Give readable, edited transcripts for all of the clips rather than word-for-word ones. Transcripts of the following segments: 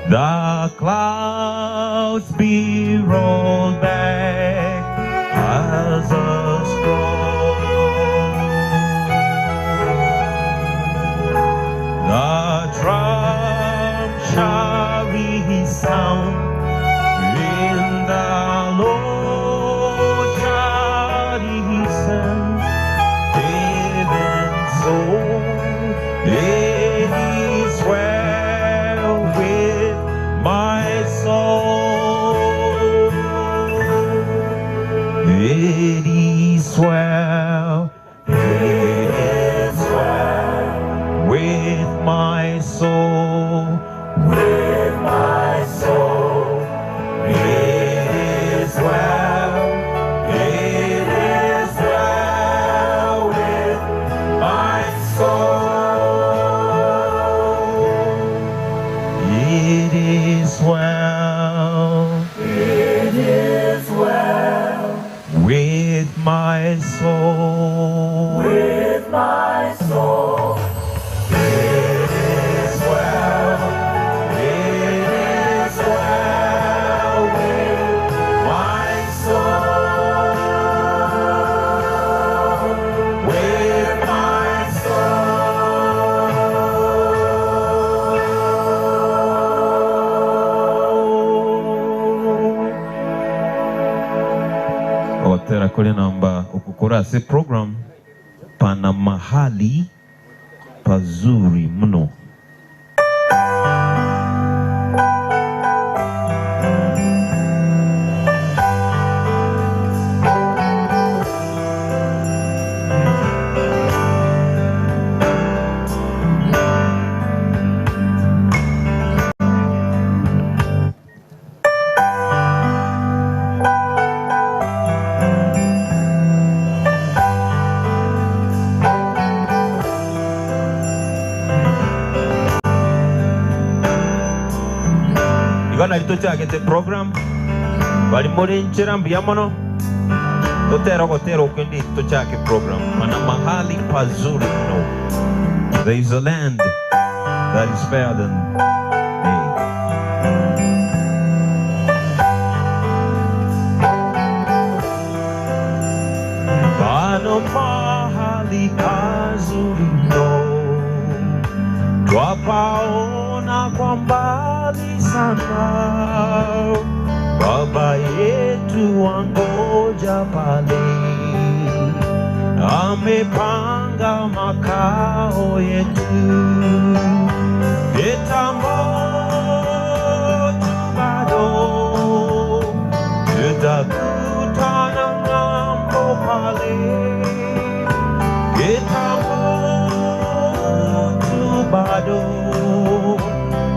The clouds be rolled back as a scroll. The drum shall resound in the Lord shall descend. Even so, it is well with my soul. It is well, it is well with my soul, with my soul. It is well, it is well with my soul. It is well, it is well with my soul, with my soul. It is well, it is well with my soul, with my soul. Otera kule namba ukukurase program pana mahali pazuri mno. Igana litochagete program bali muri nchira mbiyamono totera kotera ukwendi tochake program mana mahali pazuri mno. There is a land that is fairer than me. Pana mahali pazuri mno twapaona kwa mbali sana. Baba yetu wangoja pale, amepanga makao yetu. Kitambo tu bado tutakutana ng'ambo pale. Kitambo tu bado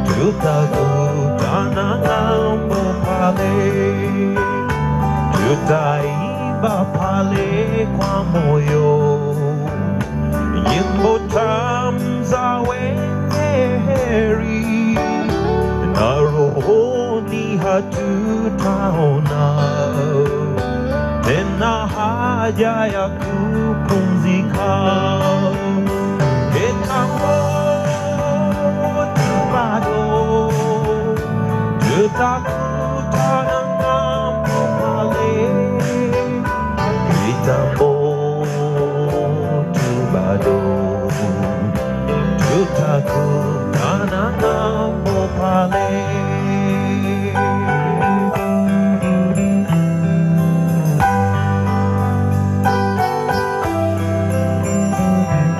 tutakutana ng'ambo pale, tutaimba pale kwa moyo nyimbo tamu za wenye heri, na rohoni hatutaona tena haja ya kupumzika. Kitambo bado tutakutana ng'ambo pale. Kitambo tu bado tutakutana ng'ambo pale.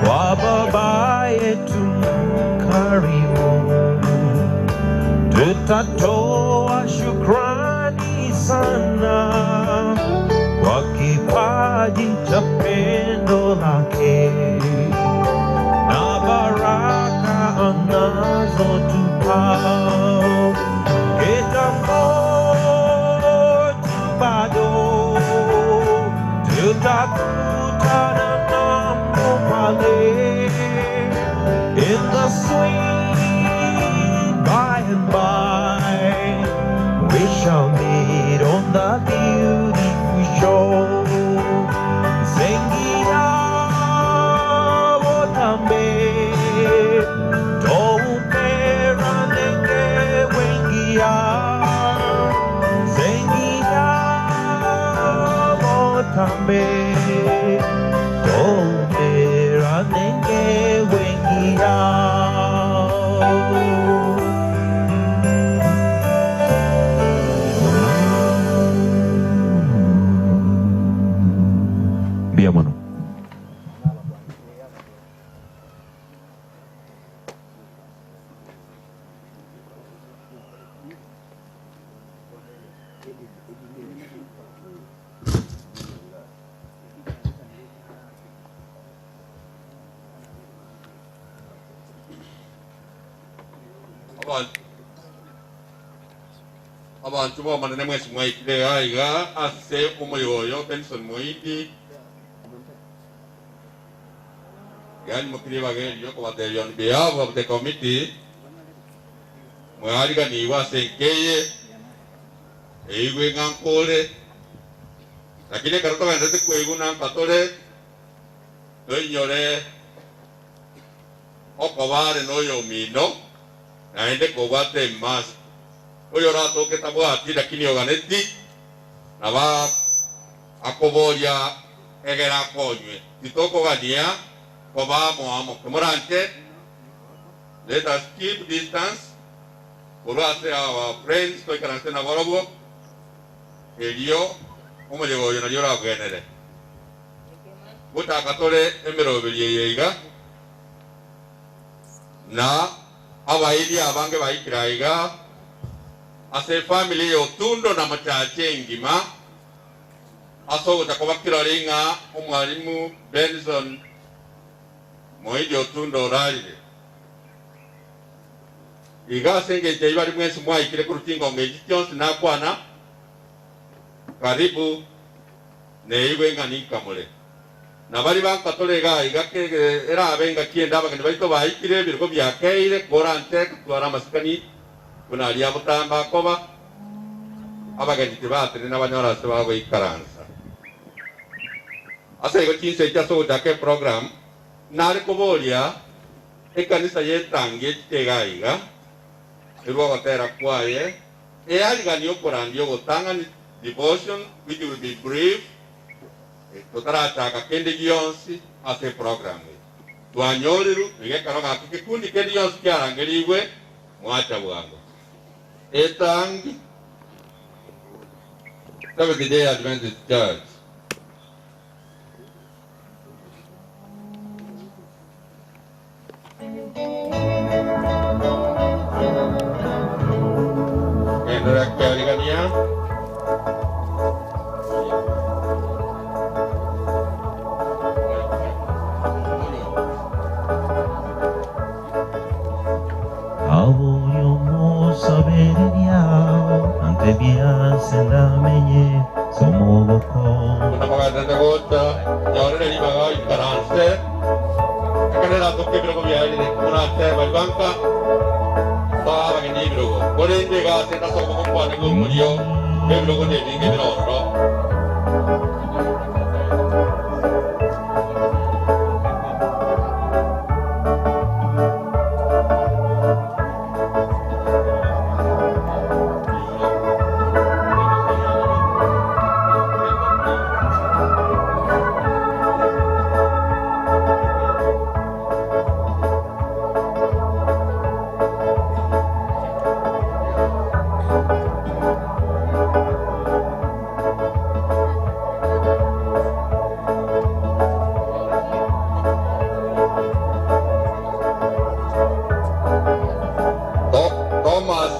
Kwa Baba yetu karibu, tutatoa shukrani sana kwa kipaji cha pendo lake na baraka anazotupa. Kitambo tu bado tutakutana ng'ambo pale, in the sweet by and by we shall meet on the beautiful shore. Sengira wotambe toupera nenge wengia. Sengira wotambe toupera nenge wengia. Biamono. Abantu bomanene mwesi mwaikire aiga ase omoyoyo Benson Moidi yani mukiri bagerio kubaterio on behalf of the committee mwariga ni wasenkeye eigwe ngankole lakini karoto bandete kweguna patole toinyore okobare noyo mino naende kobate mas oyo rato ke tabwati lakini oganeti naba akoboria egera konywe titoko gania kobamo amo kemorante. Let us keep distance for us our friends to ikarante na borobo elio omoyo yo na yora genere buta katole emero belieiga na abaidi abange baikiraiga ase family yotundo na machache ngima aso utakobakira ringa omwalimu Benson Moidi yotundo ralile iga senge jaiba mwezi mwa ikire kurutingo ngeji Jones na kwana karibu neiwe nganika mole na bali bankatolega iga ke era abenga kienda abagani balito baikire biriko byakeire korante twara masikani kuna alia butamba koba abagani tibate n'abanyora se bago ikaransa asa igo kinse cyaso dake program nari kubolia ekanisa yetangie tegaiga irwa gotera kwaye ealiga ni okorandio gotanga ni devotion which will be brief totarata kende gionsi ase program twanyoriru igekaroga kikundi kende gionsi kyarangeriwe mwacha bwango etangi Seventh Day Adventist Church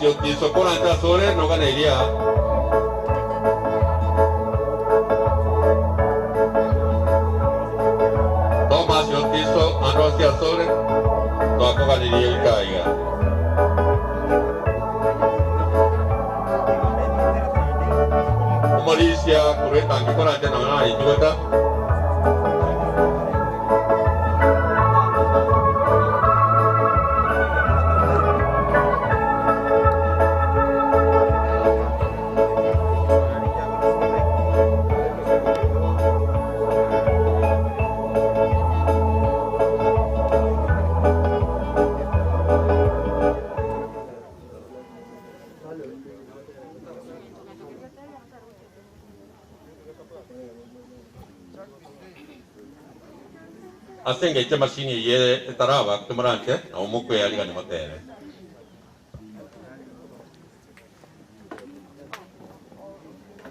Otiso con Antasore no ganaría. Thomas Otiso Androsia Sore no ganaría el caiga. Mauricia Cureta que con Antanona y Jueta. Asenga ite mashini ye taraba kumarante na umukwe yali gani matere.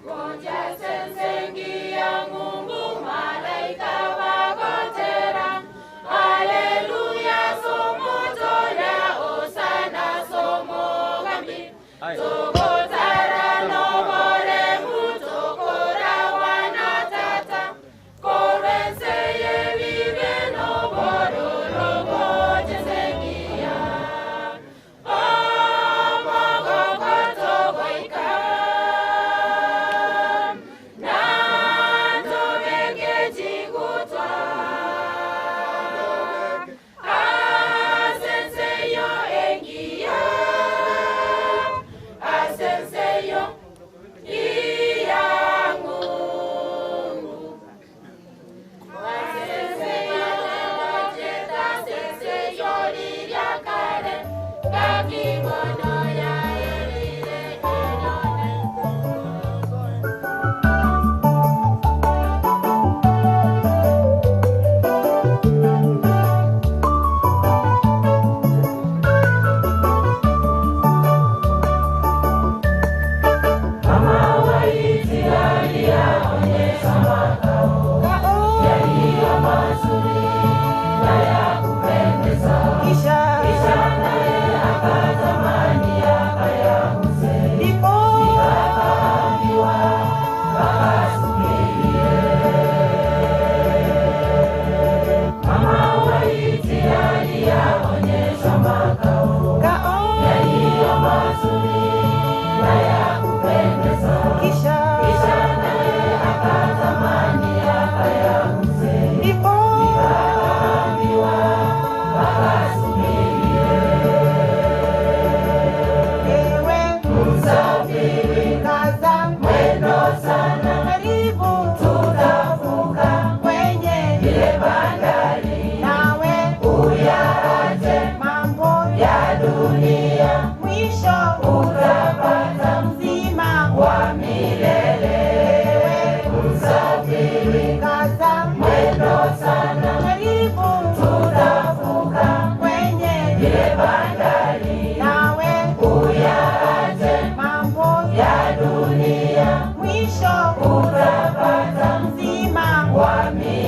Ngoja sensengi ya Mungu malaika wakotera. Haleluya somo tola osana somo gambi. Tokotara no bore mutokora wanatata. Korense ye vive no boro rogo jesengia. Omogo koto goika. Nando benge jigutwa. Asenseyo engia. Asenseyo iyangu. Asenseyo ojeta asenseyo liliakare. Kakimono ya elile elone. Mwisho utapata mzima wa milele.